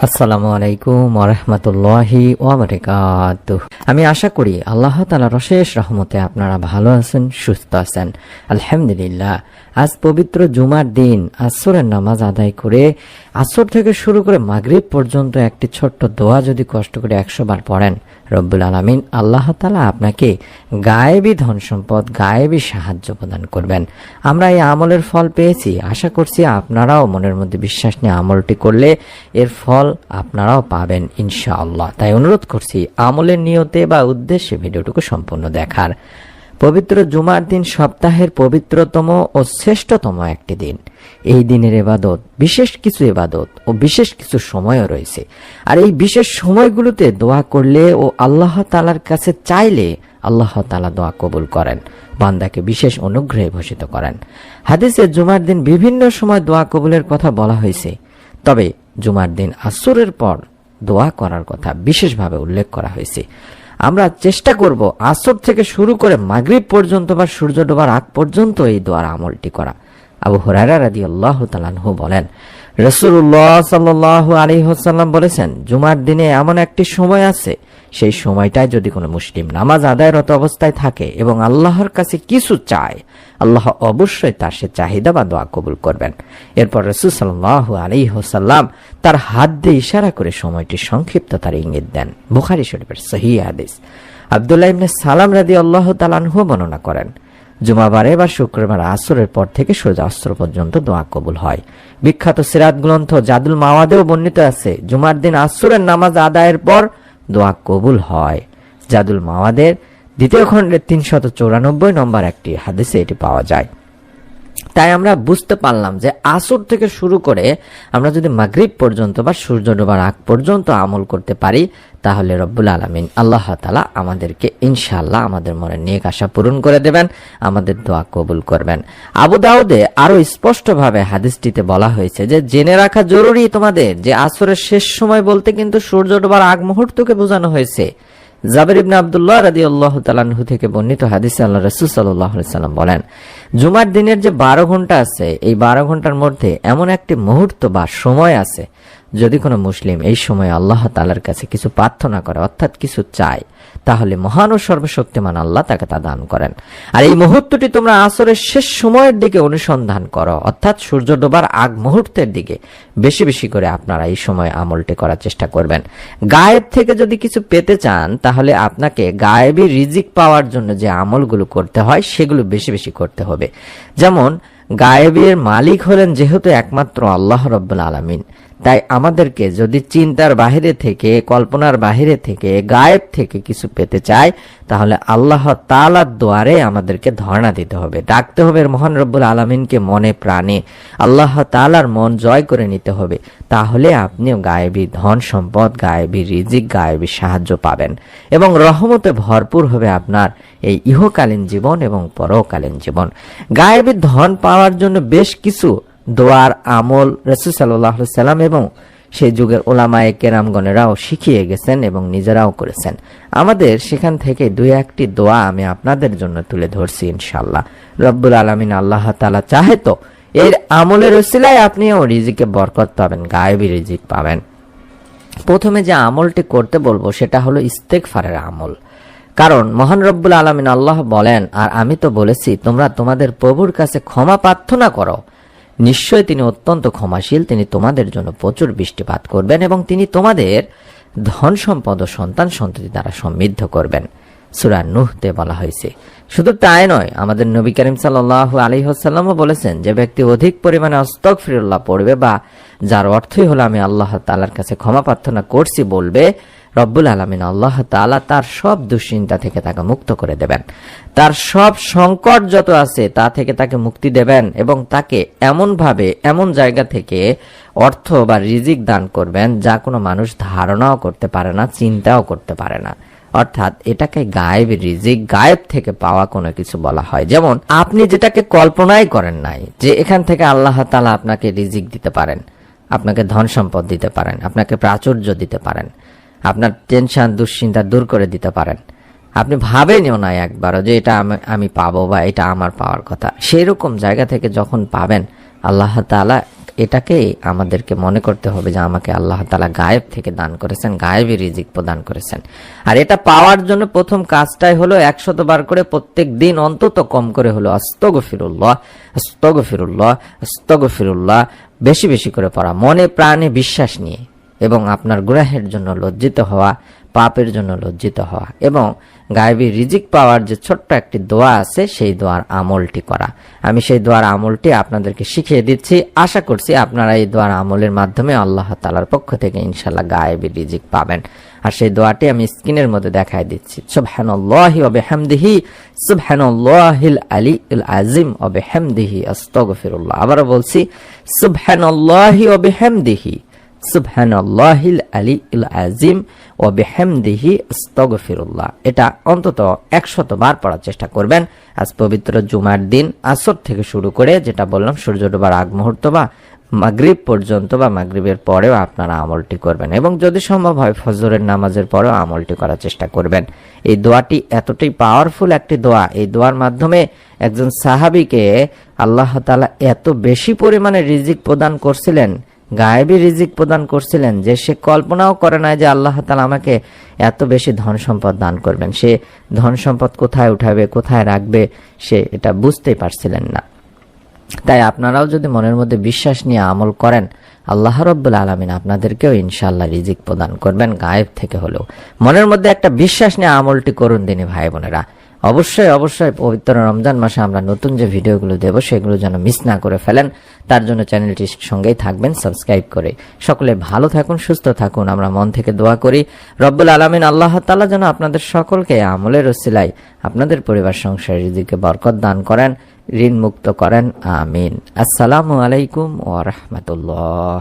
আসসালামু আলাইকুম ওয়া রাহমাতুল্লাহি ওয়া বারাকাতুহু। আমি আশা করি আল্লাহ তাআলার অশেষ রহমতে আপনারা ভালো আছেন, সুস্থ আছেন। আলহামদুলিল্লাহ। আজ পবিত্র জুমার দিন আসরের নামাজ আদায় করে আসর থেকে শুরু করে মাগরিব পর্যন্ত একটি ছোট্ট দোয়া যদি কষ্ট করে 100 বার পড়েন, রব্বুল আলামিন আল্লাহ তাআলা আপনাকে গায়েবী ধন সম্পদ, গায়েবী সাহায্য প্রদান করবেন। আমরা এই আমলের ফল পেয়েছি, আশা করছি আপনারাও মনের মধ্যে বিশ্বাস নিয়ে আমলটি করলে এর ফল আপনারাও পাবেন ইনশাআল্লাহ। তাই অনুরোধ করছি আমলের নিয়তে বা উদ্দেশ্যে ভিডিওটুকু সম্পূর্ণ দেখার। পবিত্র জুমার দিন সপ্তাহের পবিত্রতম ও শ্রেষ্ঠতম একটি দিন। এই দিনের ইবাদত, বিশেষ কিছু ইবাদত ও বিশেষ কিছু সময়ও রয়েছে। আর এই বিশেষ সময়গুলোতে দোয়া করলে ও আল্লাহ তাআলার কাছে চাইলে আল্লাহ তাআলা দোয়া কবুল করেন, বান্দাকে বিশেষ অনুগ্রহে ভূষিত করেন। হাদিসে জুমার দিন বিভিন্ন সময় দোয়া কবুলের কথা বলা হয়েছে, তবে জুমার দিন আসরের পর দোয়া করার কথা বিশেষভাবে উল্লেখ করা হয়েছে। আমরা চেষ্টা করব আসর থেকে শুরু করে মাগরিব পর্যন্ত বা সূর্য ডোবার আগ পর্যন্ত এই দোয়ার আমলটি করা। আবু হুরায়রা রাদিয়াল্লাহু তাআলা আনহু বলেন, রাসূলুল্লাহ সাল্লাল্লাহু আলাইহি ওয়াসাল্লাম বলেছেন, জুমার দিনে এমন একটি সময় আছে, সেই সময়টায় যদি কোনো মুসলিম নামাজ আদায়রত অবস্থায় থাকে এবং আল্লাহর কাছে কিছু চায়, আল্লাহ অবশ্যই তার সে চাহিদা বা দোয়া কবুল করবেন। এরপর রাসূল সাল্লাল্লাহু আলাইহি ওয়াসাল্লাম তার হাত দিয়ে ইশারা করে সময়টির সংক্ষিপ্ততার ইঙ্গিত দেন। বুখারী শরীফের সহিহ হাদিস। আব্দুল্লাহ ইবনে সালাম রাদিয়াল্লাহু তাআলা আনহু বর্ণনা করেন, জুমাবারে বা শুক্রবার আসরের পর থেকে সূর্যাস্ত পর্যন্ত দোয়া কবুল হয়। বিখ্যাত সিরাত গ্রন্থ জাদুল মাওয়াদেও বর্ণিত আছে, জুমার দিন আসরের নামাজ আদায়ের পর দোয়া কবুল হয়। জাদুল মাওয়াদের 2য় খণ্ডের 394 নম্বর একটি হাদিসে এটি পাওয়া যায়। তাই আমরা বুঝতে পারলাম যে আসর থেকে শুরু করে আমরা যদি মাগরিব পর্যন্ত বা সূর্য ডোবার আগ পর্যন্ত আমল করতে পারি, তাহলে রব্বুল আলামিন আল্লাহ তাআলা আমাদেরকে ইনশাআল্লাহ আমাদের মনের নেক আশা পূরণ করে দেবেন, আমাদের দোয়া কবুল করবেন। আবু দাউদে আরো স্পষ্টভাবে হাদিসটিতে বলা হয়েছে যে জেনে রাখা জরুরি তোমাদের যে আসরের শেষ সময় বলতে কিন্তু সূর্য ডোবার আগ মুহূর্তকে বোঝানো হয়েছে। জাবের ইবনে আব্দুল্লাহ রাদিয়াল্লাহু তাআলা আনহু থেকে বর্ণিত হাদিসে আল্লাহর রাসূল সাল্লাল্লাহু আলাইহি সাল্লাম বলেন, জুমার দিনের যে 12 ঘন্টা আছে, এই 12 ঘন্টার মধ্যে এমন একটি মুহূর্ত বা সময় আছে, যদি কোনো মুসলিম এই সময় আল্লাহ তাআলার কাছে কিছু প্রার্থনা করে, অর্থাৎ কিছু চায়, তাহলে মহান ও সর্বশক্তিমান আল্লাহ তাকে তা দান করেন। আর এই মুহূর্তটি তোমরা আসরের শেষ সময়ের দিকে অনুসন্ধান করো, অর্থাৎ সূর্য ডোবার আগ মুহূর্তের দিকে বেশি বেশি করে আপনারা এই সময় আমলটি করার চেষ্টা করবেন। গায়েব থেকে যদি কিছু পেতে চান, তাহলে আপনাকে গায়েবী রিজিক পাওয়ার জন্য যে আমলগুলো করতে হয় সেগুলো বেশি বেশি করতে হবে। যেমন গায়েবের মালিক হলেন যেহেতু একমাত্র আল্লাহ রাব্বুল আলামিন, তাই আমাদেরকে যদি চিন্তার বাহিরে থেকে, কল্পনার বাহিরে থেকে, গায়েব থেকে কিছু পেতে চাই, তাহলে আল্লাহ তাআলার দুয়ারে আমাদেরকে ধর্ণা দিতে হবে, ডাকতে হবে মহান রব্বুল আলামিনকে মনে প্রাণে, আল্লাহ তাআলার মন জয় করে নিতে হবে। তাহলে আপনিও গায়েবী ধন সম্পদ, গায়েবী রিজিক, গায়েবী সাহায্য পাবেন এবং রহমতে ভরপুর হবে আপনার এই ইহকালীন জীবন এবং পরকালীন জীবন। গায়েবী ধন পাওয়ার জন্য বেশ কিছু দোয়ার আমল রাসূল সাল্লাল্লাহু আলাইহি সাল্লাম এবং সেই যুগের উলামায়ে কেরামগণেরাও শিখিয়ে গেছেন এবং নিজেরাও করেছেন। আমাদের সেখান থেকে 2-1টি দোয়া আমি আপনাদের জন্য তুলে ধরছি ইনশাআল্লাহ। রব্বুল আলামিন আল্লাহ তাআলা চাহে তো এর আমলের ওসিলায় আপনিও রিজিকে বরকত পাবেন, গায়েবী রিজিক পাবেন। প্রথমে যে আমলটি করতে বলবো সেটা হলো ইস্তেগফারের আমল। কারণ মহান রব্বুল আলামিন আল্লাহ বলেন, আর আমি তো বলেছি তোমরা তোমাদের প্রভুর কাছে ক্ষমা প্রার্থনা করো, নিশ্চয় তিনি অত্যন্ত ক্ষমাশীল, তিনি তোমাদের জন্য প্রচুর বৃষ্টিপাত করবেন এবং তিনি তোমাদের ধন সম্পদ ও সন্তান সন্ততি দ্বারা সমৃদ্ধ করবেন। সূরা নূহতে বলা হয়েছে। শুধু তাই নয়, আমাদের নবী করিম সাল্লাল্লাহু আলাইহি ওয়াসাল্লামও বলেছেন, যে ব্যক্তি অধিক পরিমাণে আস্তাগফিরুল্লাহ পড়বে বা যার অর্থই হলো আমি আল্লাহ তাআলার কাছে ক্ষমা প্রার্থনা করছি বলবে, রব্বুল আলামিন আল্লাহ তাআলা তার সব দুশ্চিন্তা থেকে তাকে মুক্ত করে দেবেন, তার সব সংকট যত আছে তা থেকে তাকে মুক্তি দেবেন এবং তাকে এমন ভাবে, এমন জায়গা থেকে অর্থ বা রিজিক দান করবেন যা কোনো মানুষ ধারণাও করতে পারে না, চিন্তাও করতে পারে না। অর্থাৎ এটাকে গায়েব রিজিক, গায়েব থেকে পাওয়া কোনো কিছু বলা হয়। যেমন আপনি যেটাকে কল্পনাই করেন নাই যে এখান থেকে আল্লাহ তাআলা আপনাকে রিজিক দিতে পারেন, আপনাকে ধন সম্পদ দিতে পারেন, আপনাকে প্রাচুর্য দিতে পারেন, আপনার টেনশন দুশ্চিন্তা দূর করে দিতে পারেন, আপনি ভাবেনও না একবারও যে এটা আমি পাবো বা এটা আমার পাওয়ার কথা। সেই রকম জায়গা থেকে যখন পাবেন, আল্লাহ তাআলা এটাকে আমাদেরকে মনে করতে হবে যে আমাকে আল্লাহ তাআলা গায়েব থেকে দান করেছেন, গায়েবী রিজিক প্রদান করেছেন। আর এটা পাওয়ার জন্য প্রথম কাজটাই হলো 100 বার করে প্রত্যেক দিন অন্তত কম করে হলো আস্তাগফিরুল্লাহ, আস্তাগফিরুল্লাহ, আস্তাগফিরুল্লাহ বেশি বেশি করে পড়া, মনে প্রাণে বিশ্বাস নিয়ে, এবং আপনার গুনাহের জন্য লজ্জিত হওয়া, পাপের জন্য লজ্জিত হওয়া, এবং গায়েবী রিজিক পাওয়ার যে ছোট্ট একটি দোয়া আছে সেই দোয়ার আমলটি করা। আমি সেই দোয়ার আমলটি আপনাদেরকে শিখিয়ে দিচ্ছি। আশা করছি আপনারা এই দোয়ার আমলের মাধ্যমে আল্লাহ তাআলার পক্ষ থেকে ইনশাআল্লাহ গায়েবী রিজিক পাবেন। আর সেই দোয়াটি আমি স্ক্রিনের মধ্যে দেখাই দিচ্ছি। সুবহানাল্লাহি ওয়া বিহামদিহি, সুবহানাল্লাহিল আলিয়্যিল আযীম ওয়া বিহামদিহি আস্তাগফিরুল্লাহ। আবারও বলছি, সুবহানাল্লাহি ওয়া বিহামদিহি, সুবহানাল্লাহিল আলিয়্যিল আযীম ওয়া বিহামদিহি আস্তাগফিরুল্লাহ। এটা অন্তত 100 বার পড়ার চেষ্টা করবেন। আজ পবিত্র জুমার দিন আসর থেকে শুরু করে, যেটা বললাম সূর্য ডোবার আগ মুহূর্ত বা মাগরিব পর্যন্ত বা মাগরিবের পরেও আপনারা আমলটি করবেন, এবং যদি সম্ভব হয় ফজরের নামাজের পরেও আমলটি করার চেষ্টা করবেন। এই দোয়াটি এতটাই পাওয়ারফুল একটি দোয়া, এই দোয়ার মাধ্যমে একজন সাহাবীকে আল্লাহ তাআলা এত বেশি পরিমাণে রিজিক প্রদান করছিলেন, গায়েবী রিজিক প্রদান করছিলেন, যে সে কল্পনাও করে নাই যে আল্লাহ তাআলা আমাকে এত বেশি ধন সম্পদ দান করবেন। সে ধন সম্পদ কোথায় উঠাবে, কোথায় রাখবে, সে এটা বুঝতেই পারছিলেন না। তাই আপনারাও যদি মনের মধ্যে বিশ্বাস নিয়ে আমল করেন, আল্লাহ রাব্বুল আলামিন আপনাদেরকেও ইনশাআল্লাহ রিজিক প্রদান করবেন, গায়েব থেকে হলেও। মনের মধ্যে একটা বিশ্বাস নিয়ে আমলটি করুন দিনী ভাই বোনেরা। অবশ্যই অবশ্যই পবিত্র রমজান মাসে আমরা নতুন যে ভিডিওগুলো দেব সেগুলো যেন মিস না করে ফেলেন, তার জন্য চ্যানেলটির সঙ্গেই থাকবেন সাবস্ক্রাইব করে। সকলে ভালো থাকুন, সুস্থ থাকুন, আমরা মন থেকে দোয়া করি রব্বুল আলামিন আল্লাহ তাআলা যেন আপনাদের সকলকে আমলের ওসিলায় আপনাদের পরিবার সংসারের রিজিকে বরকত দান করেন, ঋণ মুক্ত করেন, আমিন। আসসালামু আলাইকুম ওয়া রাহমাতুল্লাহ।